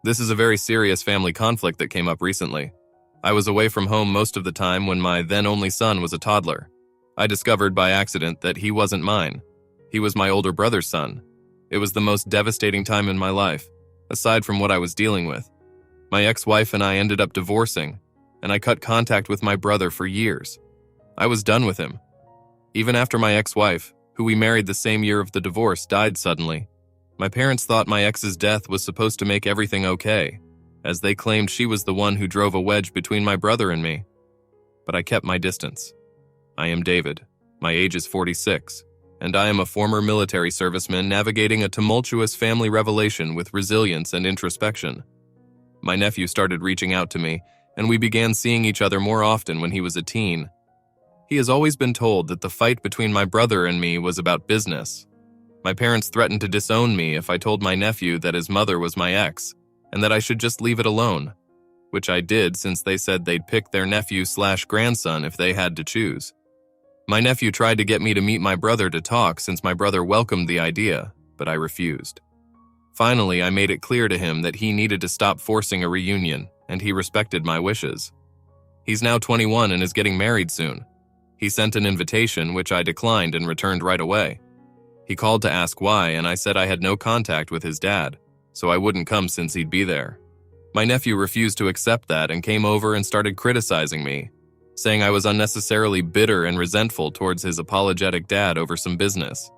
This is a very serious family conflict that came up recently. I was away from home most of the time when my then only son was a toddler. I discovered by accident that he wasn't mine. He was my older brother's son. It was the most devastating time in my life, aside from what I was dealing with. My ex-wife and I ended up divorcing, and I cut contact with my brother for years. I was done with him. Even after my ex-wife, who we married the same year of the divorce, died suddenly, my parents thought my ex's death was supposed to make everything okay, as they claimed she was the one who drove a wedge between my brother and me. But I kept my distance. I am David. My age is 46, and I am a former military serviceman navigating a tumultuous family revelation with resilience and introspection. My nephew started reaching out to me, and we began seeing each other more often when he was a teen. He has always been told that the fight between my brother and me was about business. My parents threatened to disown me if I told my nephew that his mother was my ex, and that I should just leave it alone, which I did since they said they'd pick their nephew/grandson if they had to choose. My nephew tried to get me to meet my brother to talk since my brother welcomed the idea, but I refused. Finally, I made it clear to him that he needed to stop forcing a reunion, and he respected my wishes. He's now 21 and is getting married soon. He sent an invitation, which I declined and returned right away. He called to ask why, and I said I had no contact with his dad, so I wouldn't come since he'd be there. My nephew refused to accept that and came over and started criticizing me, saying I was unnecessarily bitter and resentful towards his apologetic dad over some business.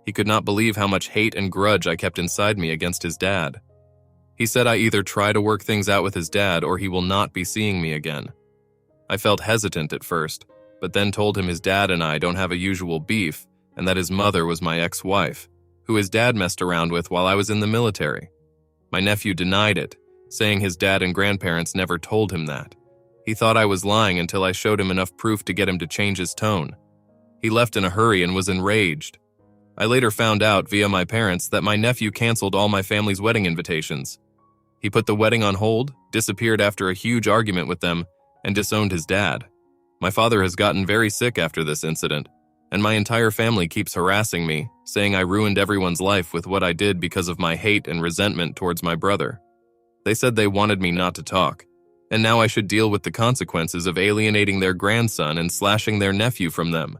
He could not believe how much hate and grudge I kept inside me against his dad. He said I either try to work things out with his dad or he will not be seeing me again. I felt hesitant at first, but then told him his dad and I don't have a usual beef, and that his mother was my ex-wife, who his dad messed around with while I was in the military. My nephew denied it, saying his dad and grandparents never told him that. He thought I was lying until I showed him enough proof to get him to change his tone. He left in a hurry and was enraged. I later found out via my parents that my nephew canceled all my family's wedding invitations. He put the wedding on hold, disappeared after a huge argument with them, and disowned his dad. My father has gotten very sick after this incident, and my entire family keeps harassing me, saying I ruined everyone's life with what I did because of my hate and resentment towards my brother. They said they wanted me not to talk, and now I should deal with the consequences of alienating their grandson and slashing their nephew from them.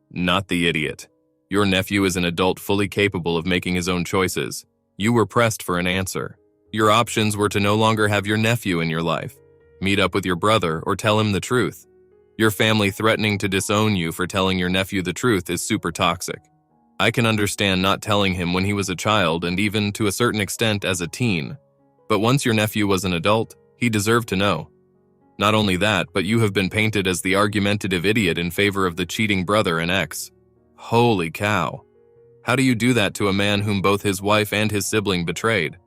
Not the idiot. Your nephew is an adult fully capable of making his own choices. You were pressed for an answer. Your options were to no longer have your nephew in your life, meet up with your brother, or tell him the truth. Your family threatening to disown you for telling your nephew the truth is super toxic. I can understand not telling him when he was a child and even to a certain extent as a teen. But once your nephew was an adult, he deserved to know. Not only that, but you have been painted as the argumentative idiot in favor of the cheating brother and ex. Holy cow. How do you do that to a man whom both his wife and his sibling betrayed?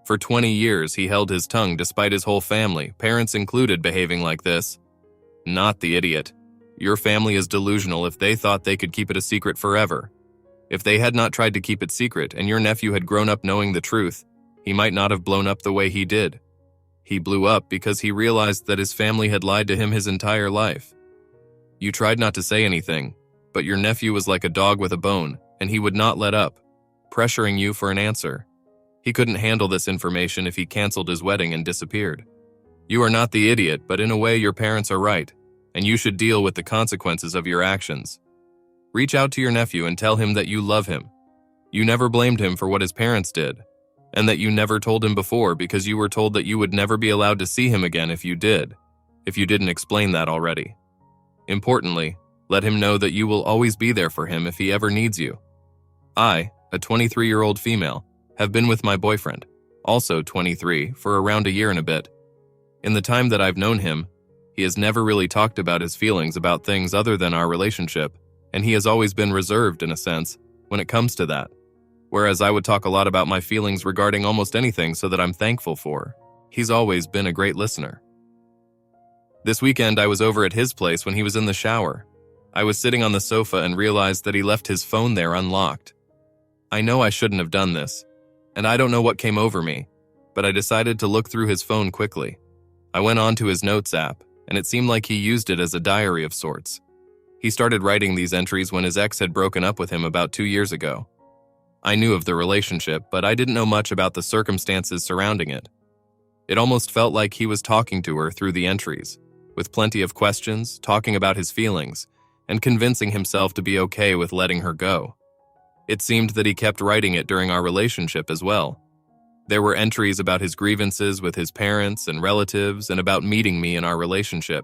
For 20 years, he held his tongue despite his whole family, parents included, behaving like this. Not the idiot. Your family is delusional if they thought they could keep it a secret forever. If they had not tried to keep it secret and your nephew had grown up knowing the truth, he might not have blown up the way he did. He blew up because he realized that his family had lied to him his entire life. You tried not to say anything, but your nephew was like a dog with a bone, and he would not let up, pressuring you for an answer. He couldn't handle this information if he canceled his wedding and disappeared. You are not the idiot, but in a way your parents are right, and you should deal with the consequences of your actions. Reach out to your nephew and tell him that you love him. You never blamed him for what his parents did, and that you never told him before because you were told that you would never be allowed to see him again if you didn't explain that already. Importantly, let him know that you will always be there for him if he ever needs you. I, a 23-year-old female, have been with my boyfriend, also 23, for around a year and a bit. In the time that I've known him, he has never really talked about his feelings about things other than our relationship, and he has always been reserved in a sense when it comes to that. Whereas I would talk a lot about my feelings regarding almost anything so that I'm thankful for. He's always been a great listener. This weekend I was over at his place when he was in the shower. I was sitting on the sofa and realized that he left his phone there unlocked. I know I shouldn't have done this, and I don't know what came over me, but I decided to look through his phone quickly. I went on to his notes app, and it seemed like he used it as a diary of sorts. He started writing these entries when his ex had broken up with him about 2 years ago. I knew of the relationship, but I didn't know much about the circumstances surrounding it. It almost felt like he was talking to her through the entries, with plenty of questions, talking about his feelings, and convincing himself to be okay with letting her go. It seemed that he kept writing it during our relationship as well. There were entries about his grievances with his parents and relatives and about meeting me in our relationship.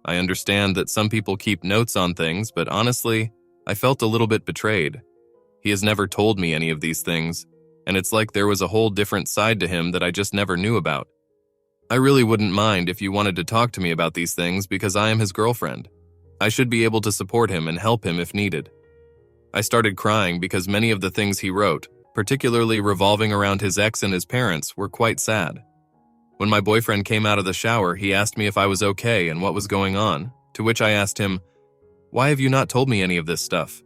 I understand that some people keep notes on things, but honestly, I felt a little bit betrayed. He has never told me any of these things, and it's like there was a whole different side to him that I just never knew about. I really wouldn't mind if you wanted to talk to me about these things because I am his girlfriend. I should be able to support him and help him if needed. I started crying because many of the things he wrote, particularly revolving around his ex and his parents, were quite sad. When my boyfriend came out of the shower, he asked me if I was okay and what was going on, to which I asked him, "Why have you not told me any of this stuff?"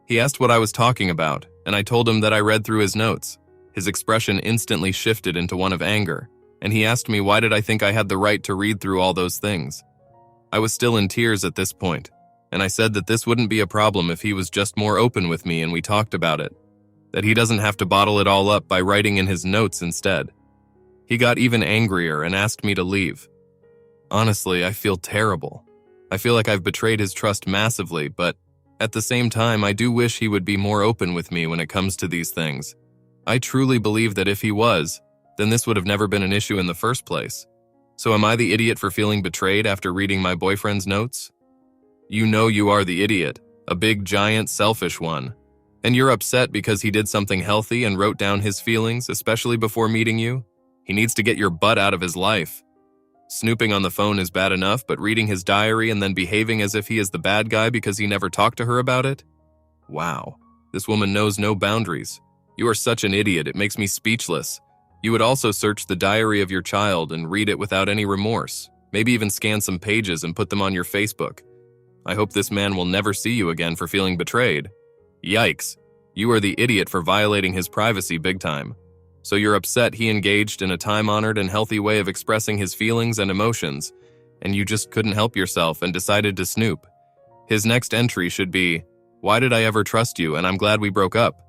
He asked what I was talking about, and I told him that I read through his notes. His expression instantly shifted into one of anger, and he asked me why did I think I had the right to read through all those things. I was still in tears at this point, and I said that this wouldn't be a problem if he was just more open with me and we talked about it, that he doesn't have to bottle it all up by writing in his notes instead. He got even angrier and asked me to leave. Honestly, I feel terrible. I feel like I've betrayed his trust massively, but at the same time, I do wish he would be more open with me when it comes to these things. I truly believe that if he was, then this would have never been an issue in the first place. So am I the idiot for feeling betrayed after reading my boyfriend's notes? You know you are the idiot, a big, giant, selfish one. And you're upset because he did something healthy and wrote down his feelings, especially before meeting you? He needs to get your butt out of his life. Snooping on the phone is bad enough, but reading his diary and then behaving as if he is the bad guy because he never talked to her about it? Wow, this woman knows no boundaries. You are such an idiot, it makes me speechless. You would also search the diary of your child and read it without any remorse, maybe even scan some pages and put them on your Facebook. I hope this man will never see you again for feeling betrayed. Yikes, you are the idiot for violating his privacy big time. So you're upset he engaged in a time-honored and healthy way of expressing his feelings and emotions, and you just couldn't help yourself and decided to snoop. His next entry should be, "Why did I ever trust you, and I'm glad we broke up?"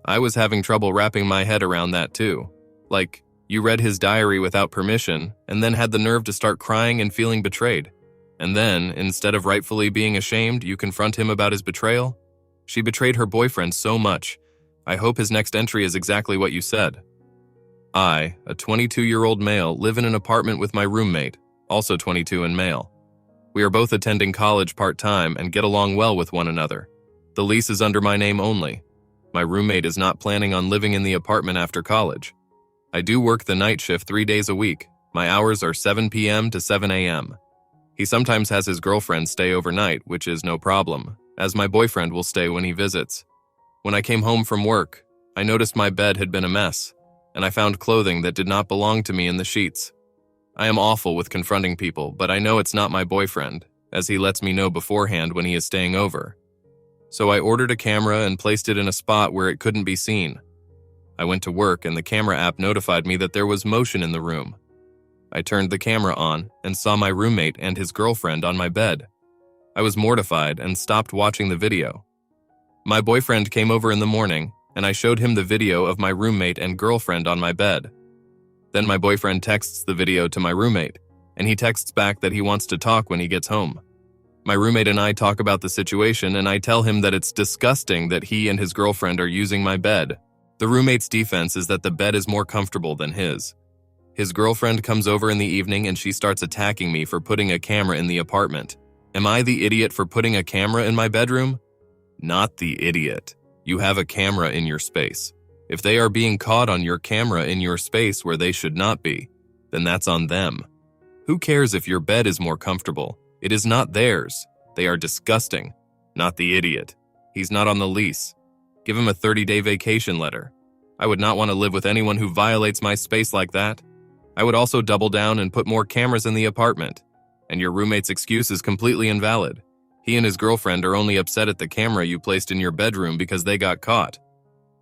I was having trouble wrapping my head around that too. Like, you read his diary without permission, and then had the nerve to start crying and feeling betrayed. And then, instead of rightfully being ashamed, you confront him about his betrayal? She betrayed her boyfriend so much. I hope his next entry is exactly what you said. I, a 22-year-old male, live in an apartment with my roommate, also 22 and male. We are both attending college part-time and get along well with one another. The lease is under my name only. My roommate is not planning on living in the apartment after college. I do work the night shift 3 days a week. My hours are 7 p.m. to 7 a.m. He sometimes has his girlfriend stay overnight, which is no problem, as my boyfriend will stay when he visits. When I came home from work, I noticed my bed had been a mess, and I found clothing that did not belong to me in the sheets. I am awful with confronting people, but I know it's not my boyfriend, as he lets me know beforehand when he is staying over. So I ordered a camera and placed it in a spot where it couldn't be seen. I went to work and the camera app notified me that there was motion in the room. I turned the camera on and saw my roommate and his girlfriend on my bed. I was mortified and stopped watching the video. My boyfriend came over in the morning, and I showed him the video of my roommate and girlfriend on my bed. Then my boyfriend texts the video to my roommate, and he texts back that he wants to talk when he gets home. My roommate and I talk about the situation, and I tell him that it's disgusting that he and his girlfriend are using my bed. The roommate's defense is that the bed is more comfortable than his. His girlfriend comes over in the evening and she starts attacking me for putting a camera in the apartment. Am I the idiot for putting a camera in my bedroom? Not the idiot. You have a camera in your space. If they are being caught on your camera in your space where they should not be, then that's on them. Who cares if your bed is more comfortable? It is not theirs. They are disgusting. Not the idiot. He's not on the lease. Give him a 30-day vacation letter. I would not want to live with anyone who violates my space like that. I would also double down and put more cameras in the apartment. And your roommate's excuse is completely invalid. He and his girlfriend are only upset at the camera you placed in your bedroom because they got caught.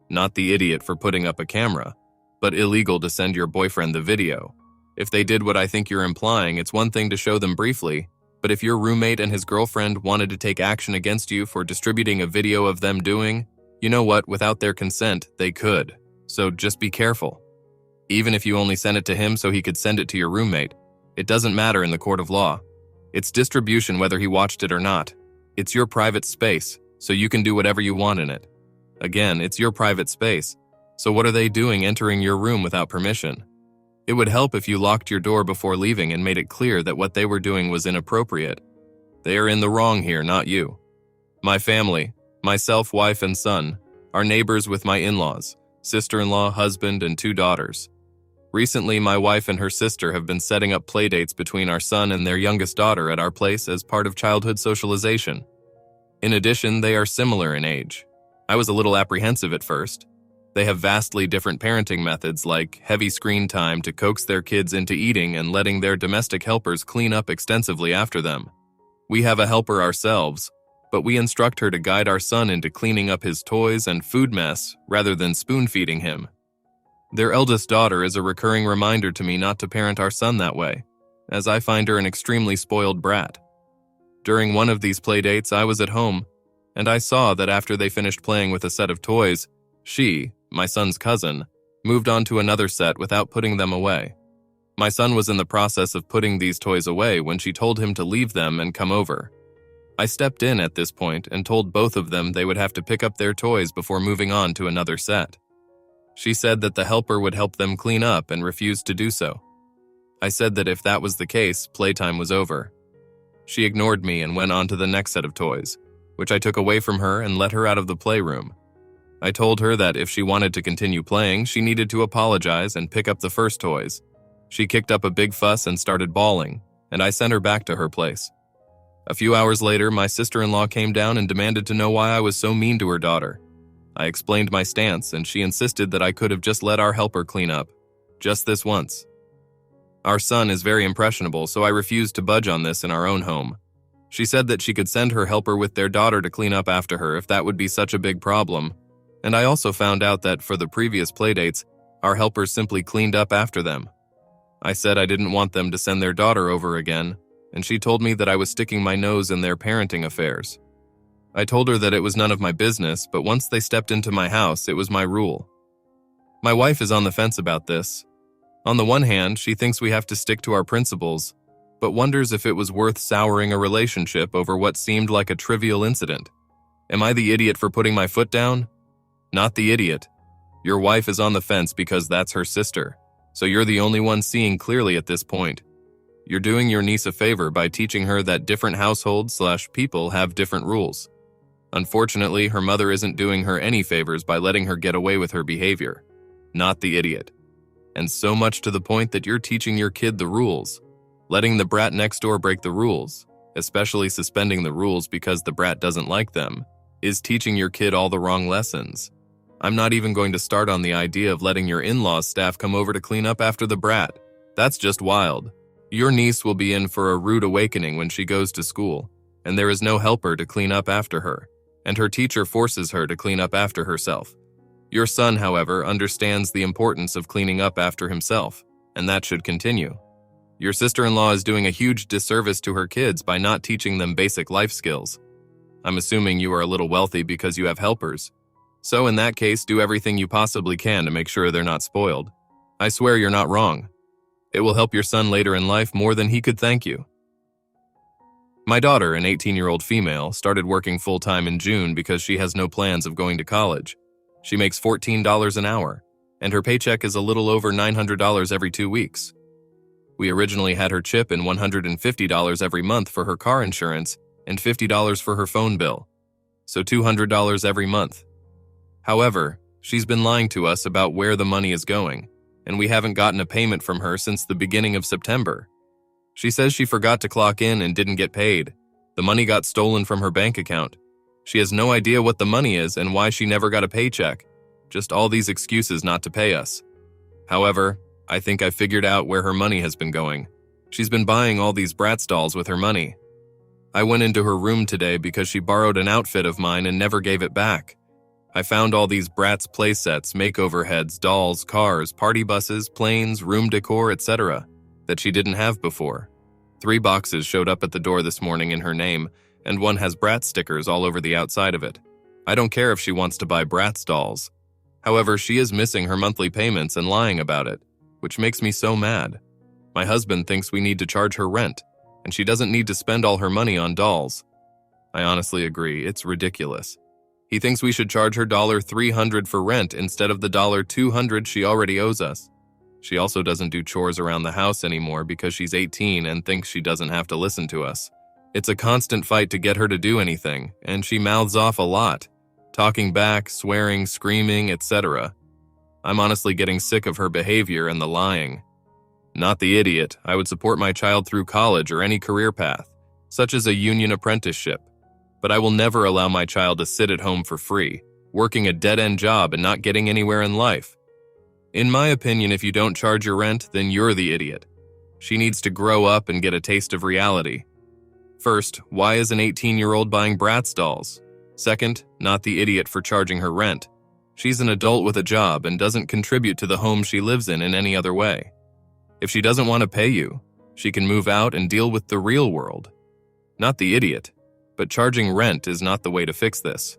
Not the idiot for putting up a camera, but illegal to send your boyfriend the video. If they did what I think you're implying, it's one thing to show them briefly, but if your roommate and his girlfriend wanted to take action against you for distributing a video of them doing, You know what? Without their consent, they could. So just be careful. Even if you only sent it to him so he could send it to your roommate, it doesn't matter in the court of law. It's distribution whether he watched it or not. It's your private space, so you can do whatever you want in it. Again, it's your private space, so what are they doing entering your room without permission? It would help if you locked your door before leaving and made it clear that what they were doing was inappropriate. They are in the wrong here, not you. My family, myself, wife, and son, are neighbors with my in-laws, sister-in-law, husband, and 2 daughters. Recently, my wife and her sister have been setting up playdates between our son and their youngest daughter at our place as part of childhood socialization. In addition, they are similar in age. I was a little apprehensive at first. They have vastly different parenting methods like heavy screen time to coax their kids into eating and letting their domestic helpers clean up extensively after them. We have a helper ourselves, but we instruct her to guide our son into cleaning up his toys and food mess rather than spoon-feeding him. Their eldest daughter is a recurring reminder to me not to parent our son that way, as I find her an extremely spoiled brat. During one of these playdates, I was at home, and I saw that after they finished playing with a set of toys, she, my son's cousin, moved on to another set without putting them away. My son was in the process of putting these toys away when she told him to leave them and come over. I stepped in at this point and told both of them they would have to pick up their toys before moving on to another set. She said that the helper would help them clean up and refused to do so. I said that if that was the case, playtime was over. She ignored me and went on to the next set of toys, which I took away from her and let her out of the playroom. I told her that if she wanted to continue playing, she needed to apologize and pick up the first toys. She kicked up a big fuss and started bawling, and I sent her back to her place. A few hours later, my sister-in-law came down and demanded to know why I was so mean to her daughter. I explained my stance, and she insisted that I could have just let our helper clean up. Just this once. Our son is very impressionable, so I refused to budge on this in our own home. She said that she could send her helper with their daughter to clean up after her if that would be such a big problem. And I also found out that for the previous playdates, our helpers simply cleaned up after them. I said I didn't want them to send their daughter over again, and she told me that I was sticking my nose in their parenting affairs. I told her that it was none of my business, but once they stepped into my house, it was my rule. My wife is on the fence about this. On the one hand, she thinks we have to stick to our principles, but wonders if it was worth souring a relationship over what seemed like a trivial incident. Am I the idiot for putting my foot down? Not the idiot. Your wife is on the fence because that's her sister, so you're the only one seeing clearly at this point. You're doing your niece a favor by teaching her that different households/people have different rules. Unfortunately, her mother isn't doing her any favors by letting her get away with her behavior. Not the idiot. And so much to the point that you're teaching your kid the rules. Letting the brat next door break the rules, especially suspending the rules because the brat doesn't like them, is teaching your kid all the wrong lessons. I'm not even going to start on the idea of letting your in-laws staff come over to clean up after the brat. That's just wild. Your niece will be in for a rude awakening when she goes to school, and there is no helper to clean up after her, and her teacher forces her to clean up after herself. Your son, however, understands the importance of cleaning up after himself, and that should continue. Your sister-in-law is doing a huge disservice to her kids by not teaching them basic life skills. I'm assuming you are a little wealthy because you have helpers. So in that case, do everything you possibly can to make sure they're not spoiled. I swear you're not wrong. It will help your son later in life more than he could thank you. My daughter, an 18-year-old female, started working full-time in June because she has no plans of going to college. She makes $14 an hour, and her paycheck is a little over $900 every 2 weeks. We originally had her chip in $150 every month for her car insurance and $50 for her phone bill, so $200 every month. However, she's been lying to us about where the money is going, and we haven't gotten a payment from her since the beginning of September. She says she forgot to clock in and didn't get paid. The money got stolen from her bank account. She has no idea what the money is and why she never got a paycheck. Just all these excuses not to pay us. However, I think I figured out where her money has been going. She's been buying all these Bratz dolls with her money. I went into her room today because she borrowed an outfit of mine and never gave it back. I found all these Bratz playsets, makeover heads, dolls, cars, party buses, planes, room decor, etc. that she didn't have before. 3 boxes showed up at the door this morning in her name, and one has Bratz stickers all over the outside of it. I don't care if she wants to buy Bratz dolls. However, she is missing her monthly payments and lying about it, which makes me so mad. My husband thinks we need to charge her rent, and she doesn't need to spend all her money on dolls. I honestly agree, it's ridiculous. He thinks we should charge her $300 for rent instead of the $200 she already owes us. She also doesn't do chores around the house anymore because she's 18 and thinks she doesn't have to listen to us. It's a constant fight to get her to do anything, and she mouths off a lot, talking back, swearing, screaming, etc. I'm honestly getting sick of her behavior and the lying. Not the idiot, I would support my child through college or any career path, such as a union apprenticeship. But I will never allow my child to sit at home for free, working a dead-end job and not getting anywhere in life. In my opinion, if you don't charge your rent, then you're the idiot. She needs to grow up and get a taste of reality. First, why is an 18-year-old buying Bratz dolls? Second, not the idiot for charging her rent. She's an adult with a job and doesn't contribute to the home she lives in any other way. If she doesn't want to pay you, she can move out and deal with the real world. Not the idiot, but charging rent is not the way to fix this.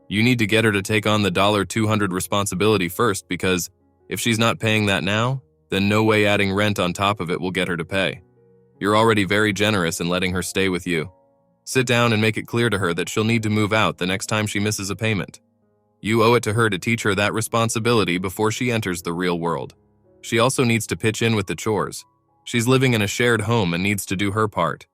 You need to get her to take on the $200 responsibility first, because if she's not paying that now, then no way adding rent on top of it will get her to pay. You're already very generous in letting her stay with you. Sit down and make it clear to her that she'll need to move out the next time she misses a payment. You owe it to her to teach her that responsibility before she enters the real world. She also needs to pitch in with the chores. She's living in a shared home and needs to do her part.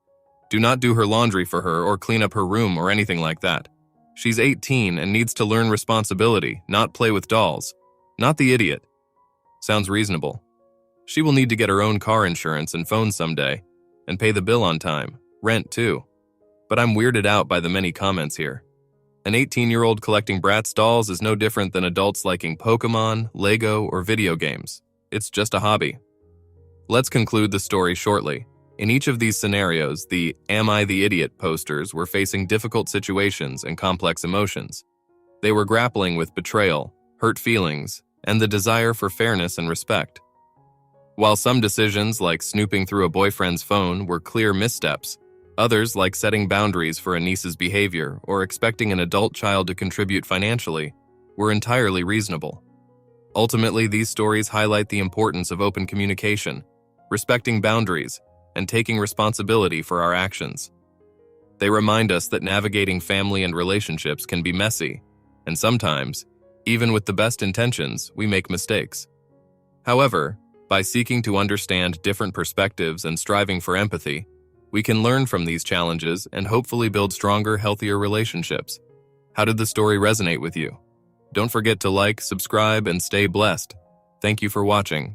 Do not do her laundry for her or clean up her room or anything like that. She's 18 and needs to learn responsibility, not play with dolls. Not the idiot. Sounds reasonable. She will need to get her own car insurance and phone someday, and pay the bill on time, rent too. But I'm weirded out by the many comments here. An 18-year-old collecting Bratz dolls is no different than adults liking Pokemon, Lego, or video games. It's just a hobby. Let's conclude the story shortly. In each of these scenarios, the "Am I the Idiot" posters were facing difficult situations and complex emotions. They were grappling with betrayal, hurt feelings, and the desire for fairness and respect. While some decisions, like snooping through a boyfriend's phone, were clear missteps, others, like setting boundaries for a niece's behavior or expecting an adult child to contribute financially, were entirely reasonable. Ultimately, these stories highlight the importance of open communication, respecting boundaries, and taking responsibility for our actions. They remind us that navigating family and relationships can be messy, and sometimes, even with the best intentions, we make mistakes. However, by seeking to understand different perspectives and striving for empathy, we can learn from these challenges and hopefully build stronger, healthier relationships. How did the story resonate with you? Don't forget to like, subscribe, and stay blessed. Thank you for watching.